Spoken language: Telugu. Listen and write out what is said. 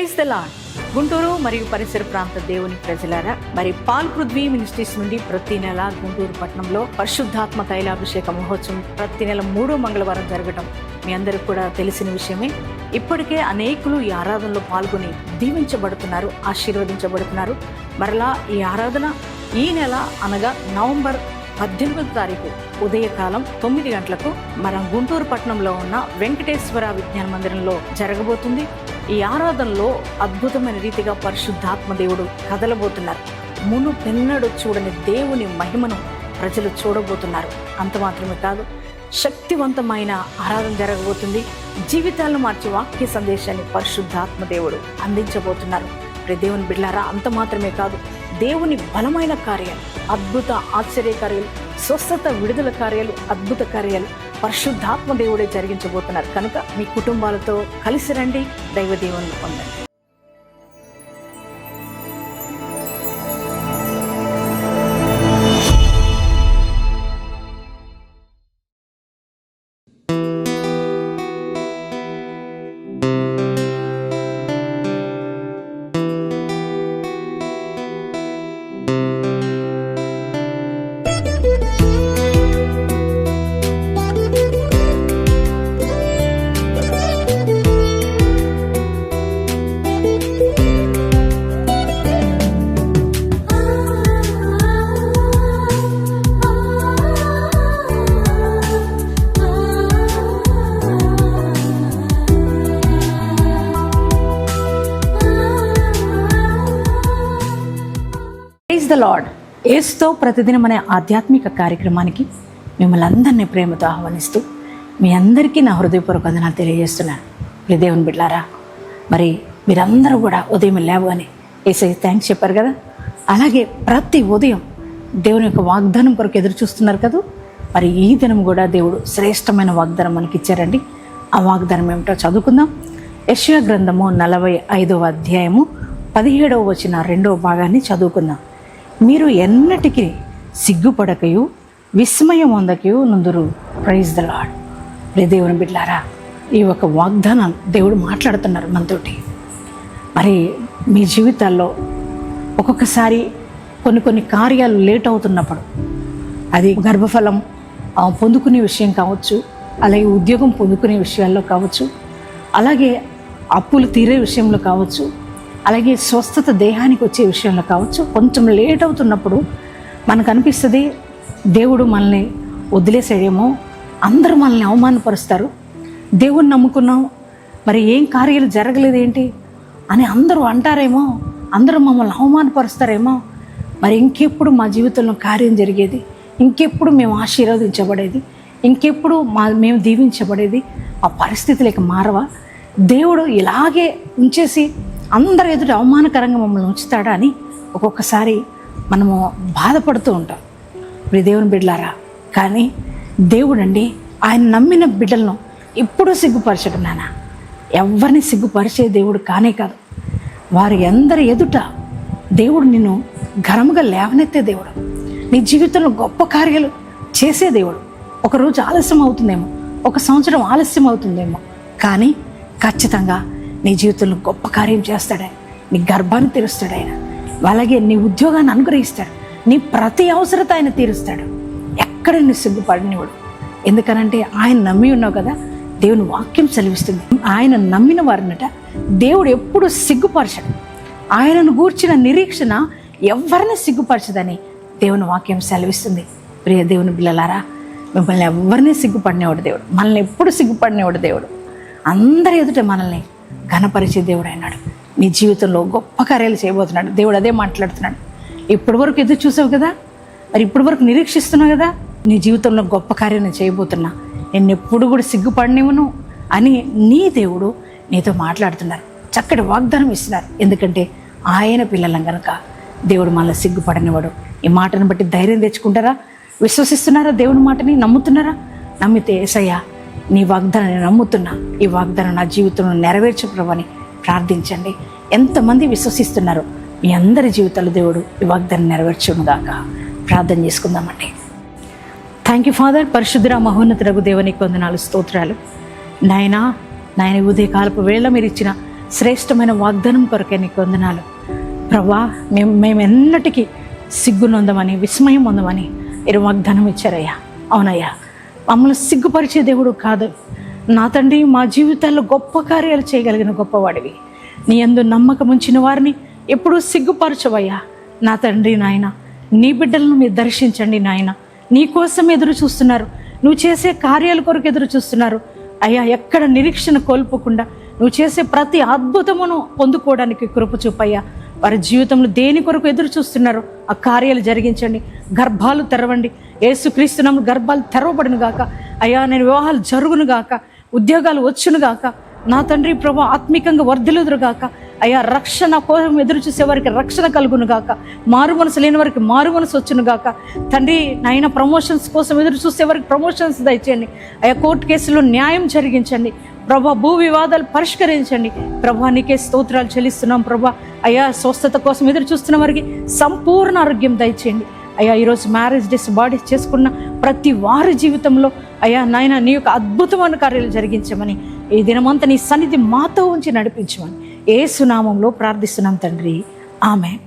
Praise the lord. గుంటూరు మరియు పరిసర ప్రాంత దేవుని ప్రజలారా, మరి పాల్ పృథ్వీ మినిస్ట్రీస్ నుండి ప్రతి నెల గుంటూరు పట్టణంలో పరిశుద్ధాత్మ తైలాభిషేక మహోత్సవం ప్రతి నెల 3వ మంగళవారం జరగటం మీ అందరికి కూడా తెలిసిన విషయమే. ఇప్పటికే అనేకులు ఈ ఆరాధనలో పాల్గొని దీవించబడుతున్నారు, ఆశీర్వదించబడుతున్నారు. మరలా ఈ ఆరాధన ఈ నెల అనగా నవంబర్ 18వ తారీఖు ఉదయకాలం 9 గంటలకు మనం గుంటూరు పట్టణంలో ఉన్న వెంకటేశ్వర విజ్ఞాన మందిరంలో జరగబోతుంది. ఈ ఆరాధనలో అద్భుతమైన రీతిగా పరిశుద్ధాత్మ దేవుడు కదలబోతున్నారు. మునుపెన్నడూ చూడని దేవుని మహిమను ప్రజలు చూడబోతున్నారు. అంత మాత్రమే కాదు, శక్తివంతమైన ఆరాధన జరగబోతుంది. జీవితాలను మార్చే వాక్య సందేశాన్ని పరిశుద్ధాత్మ దేవుడు అందించబోతున్నారు. దేవుని బిడ్డలారా, అంత మాత్రమే కాదు, దేవుని బలమైన కార్యాలు, అద్భుత ఆశ్చర్య కార్యాలు, స్వస్థత విడుదల కార్యాలు, అద్భుత కార్యాలు పరిశుద్ధాత్మ దేవుడే జరిగించబోతున్నారు. కనుక మీ కుటుంబాలతో కలిసి రండి, దైవ దేవుని పొందండి. The lord. యేసుతో ప్రతిదినం అనే ఆధ్యాత్మిక కార్యక్రమానికి మిమ్మల్ని అందరినీ ప్రేమతో ఆహ్వానిస్తూ మీ అందరికీ నా హృదయపూర్వక వందనాలు తెలియజేస్తున్నాను. దేవుని బిడ్డలారా, మరి మీరందరూ కూడా ఉదయం లేవగానే యేసయ్య థ్యాంక్స్ చెప్పారు కదా, అలాగే ప్రతి ఉదయం దేవుని యొక్క వాగ్దానం కొరకు ఎదురు చూస్తున్నారు కదా. మరి ఈ దినం కూడా దేవుడు శ్రేష్టమైన వాగ్దానం మనకి ఇచ్చారండి. ఆ వాగ్దానం ఏమిటో చదువుకుందాం. యెషయా గ్రంథము 45వ అధ్యాయము 17వ వచనం 2వ భాగాన్ని చదువుకుందాం. మీరు ఎన్నటికీ సిగ్గుపడకయు విస్మయం పొందకయు నుందురు. Praise the Lord. దేవుని బిడ్డలారా, ఈ ఒక వాగ్దానం దేవుడు మాట్లాడుతున్నారు మనతోటి. మరి మీ జీవితాల్లో ఒక్కొక్కసారి కొన్ని కార్యాలు లేట్ అవుతున్నప్పుడు, అది గర్భఫలం పొందుకునే విషయం కావచ్చు, అలాగే ఉద్యోగం పొందుకునే విషయాల్లో కావచ్చు, అలాగే అప్పులు తీరే విషయంలో కావచ్చు, అలాగే స్వస్థత దేహానికి వచ్చే విషయంలో కావచ్చు, కొంచెం లేట్ అవుతున్నప్పుడు మనకు అనిపిస్తుంది దేవుడు మనల్ని వదిలేసాడేమో, అందరూ మనల్ని అవమానపరుస్తారు, దేవుడిని నమ్ముకున్నాం మరి ఏం కార్యాలు జరగలేదేంటి అని అందరూ అంటారేమో, అందరూ మమ్మల్ని అవమానపరుస్తారేమో, మరి ఇంకెప్పుడు మా జీవితంలో కార్యం జరిగేది, ఇంకెప్పుడు మేము ఆశీర్వదించబడేది, ఇంకెప్పుడు మేము దీవించబడేది, ఆ పరిస్థితులకి మారవా, దేవుడు ఇలాగే ఉంచేసి అందరు ఎదుటి అవమానకరంగా మమ్మల్ని ఉంచుతాడా అని ఒక్కొక్కసారి మనము బాధపడుతూ ఉంటాం. ఇప్పుడు దేవుని బిడ్డలారా, కానీ దేవుడండి ఆయన నమ్మిన బిడ్డలను ఎప్పుడూ సిగ్గుపరచడు నాన్న. ఎవరిని సిగ్గుపరిచే దేవుడు కానే కాదు. వారి అందరి ఎదుట దేవుడు నిన్ను ఘనముగా లేవనెత్తే దేవుడు, నీ జీవితంలో గొప్ప కార్యాలు చేసే దేవుడు. ఒకరోజు ఆలస్యం అవుతుందేమో, ఒక సంవత్సరం ఆలస్యం అవుతుందేమో, కానీ ఖచ్చితంగా నీ జీవితంలో గొప్ప కార్యం చేస్తాడు. నీ గర్భాన్ని తీరుస్తాడు ఆయన, అలాగే నీ ఉద్యోగాన్ని అనుగ్రహిస్తాడు, నీ ప్రతి అవసరత ఆయన తీరుస్తాడు. ఎక్కడ నీ సిగ్గుపడినవాడు. ఎందుకనంటే ఆయన నమ్మి ఉన్నావు కదా. దేవుని వాక్యం సెలవిస్తుంది, ఆయన నమ్మిన వారినట దేవుడు ఎప్పుడు సిగ్గుపరచడు. ఆయనను గూర్చిన నిరీక్షణ ఎవరిని సిగ్గుపరచదని దేవుని వాక్యం సెలవిస్తుంది. ప్రియ దేవుని బిడ్డలారా, మిమ్మల్ని ఎవరిని సిగ్గుపడినవాడు దేవుడు, మనల్ని ఎప్పుడు సిగ్గుపడినవాడు దేవుడు. అందరి ఎదుట మనల్ని ఘనపరిచే దేవుడు అయినాడు. నీ జీవితంలో గొప్ప కార్యాలు చేయబోతున్నాడు. దేవుడు అదే మాట్లాడుతున్నాడు. ఇప్పటి వరకు ఎదురు చూసావు కదా, మరి ఇప్పటి వరకు నిరీక్షిస్తున్నావు కదా, నీ జీవితంలో గొప్ప కార్యం నేను చేయబోతున్నా, నేను ఎప్పుడు కూడా సిగ్గుపడినివ్వను అని నీ దేవుడు నీతో మాట్లాడుతున్నారు. చక్కటి వాగ్దానం ఇస్తున్నారు. ఎందుకంటే ఆయన పిల్లలం కనుక దేవుడు మనల్ని సిగ్గుపడనివాడు. ఈ మాటను బట్టి ధైర్యం తెచ్చుకుంటారా? విశ్వసిస్తున్నారా? దేవుని మాటని నమ్ముతున్నారా? నమ్మితే యేసయ్యా నీ వాగ్దానాన్ని నమ్ముతున్నా, ఈ వాగ్దానం నా జీవితంలో నెరవేర్చు ప్రభువా అని ప్రార్థించండి. ఎంతమంది విశ్వసిస్తున్నారు? మీ అందరి జీవితాలు దేవుడు ఈ వాగ్దానం నెరవేర్చునుగాక. ప్రార్థన చేసుకుందామండి. Thank you father. పరిశుద్ధ మహోన్నతుడగు దేవునికి వందనాలు, స్తోత్రాలు. నాయన ఉదయకాలపు వేళ మీరు ఇచ్చిన శ్రేష్టమైన వాగ్దానం కొరకే నీకు వందనాలు ప్రభా. మేము ఎన్నటికీ సిగ్గునొందమని, విస్మయం పొందమని మీరు వాగ్దానం ఇచ్చారయ్యా. అవునయ్యా, మమ్మల్ని సిగ్గుపరిచే దేవుడు కాదు నా తండ్రి. మా జీవితాల్లో గొప్ప కార్యాలు చేయగలిగిన గొప్పవాడివి. నీ యందు నమ్మకం ఉంచిన వారిని ఎప్పుడూ సిగ్గుపరచవయ్యా నా తండ్రి. నాయన, నీ బిడ్డలను మీరు దర్శించండి నాయన. నీ కోసం ఎదురు చూస్తున్నారు, నువ్వు చేసే కార్యాల కొరకు ఎదురు చూస్తున్నారు అయ్యా. ఎక్కడ నిరీక్షణ కోల్పోకుండా నువ్వు చేసే ప్రతి అద్భుతమును పొందుకోవడానికి కృప చూపయ్యా. వారి జీవితంలో దేని కొరకు ఎదురు చూస్తున్నారో ఆ కార్యాలు జరిగించండి. గర్భాలు తెరవండి, యేసుక్రీస్తు నామమున గర్భాలు తెరవబడును గాక అయ్యా. నేను వివాహాలు జరుగును గాక, ఉద్యోగాలు వచ్చును గాక నా తండ్రి. ప్రభు ఆత్మీకంగా వర్ధిల్లుదురు గాక అయ్యా. రక్షణ కోసం ఎదురు చూసే వారికి రక్షణ కలుగును గాక, మారు మనసు లేని వారికి మారు మనసు వచ్చును గాక తండ్రి. నాయన, ప్రమోషన్స్ కోసం ఎదురు చూసే వారికి ప్రమోషన్స్ దయచేయండి అయ్యా. కోర్టు కేసులో న్యాయం జరిగించండి ప్రభా. భూ వివాదాలు పరిష్కరించండి ప్రభా. నీకే స్తోత్రాలు చెల్లిస్తున్నాం ప్రభా. అయ్యా, స్వస్థత కోసం ఎదురు చూస్తున్న వారికి సంపూర్ణ ఆరోగ్యం దయచేయండి అయ్యా. ఈరోజు మ్యారేజ్ డేస్ బాడీ చేసుకున్న ప్రతి వారి జీవితంలో అయ్యా నాయన, నీ యొక్క అద్భుతమైన కార్యాలు జరిగించమని, ఈ దినమంతా నీ సన్నిధి మాతో ఉంచి నడిపించమని యేసు నామములో ప్రార్థిస్తున్నాం తండ్రి. ఆమేన్.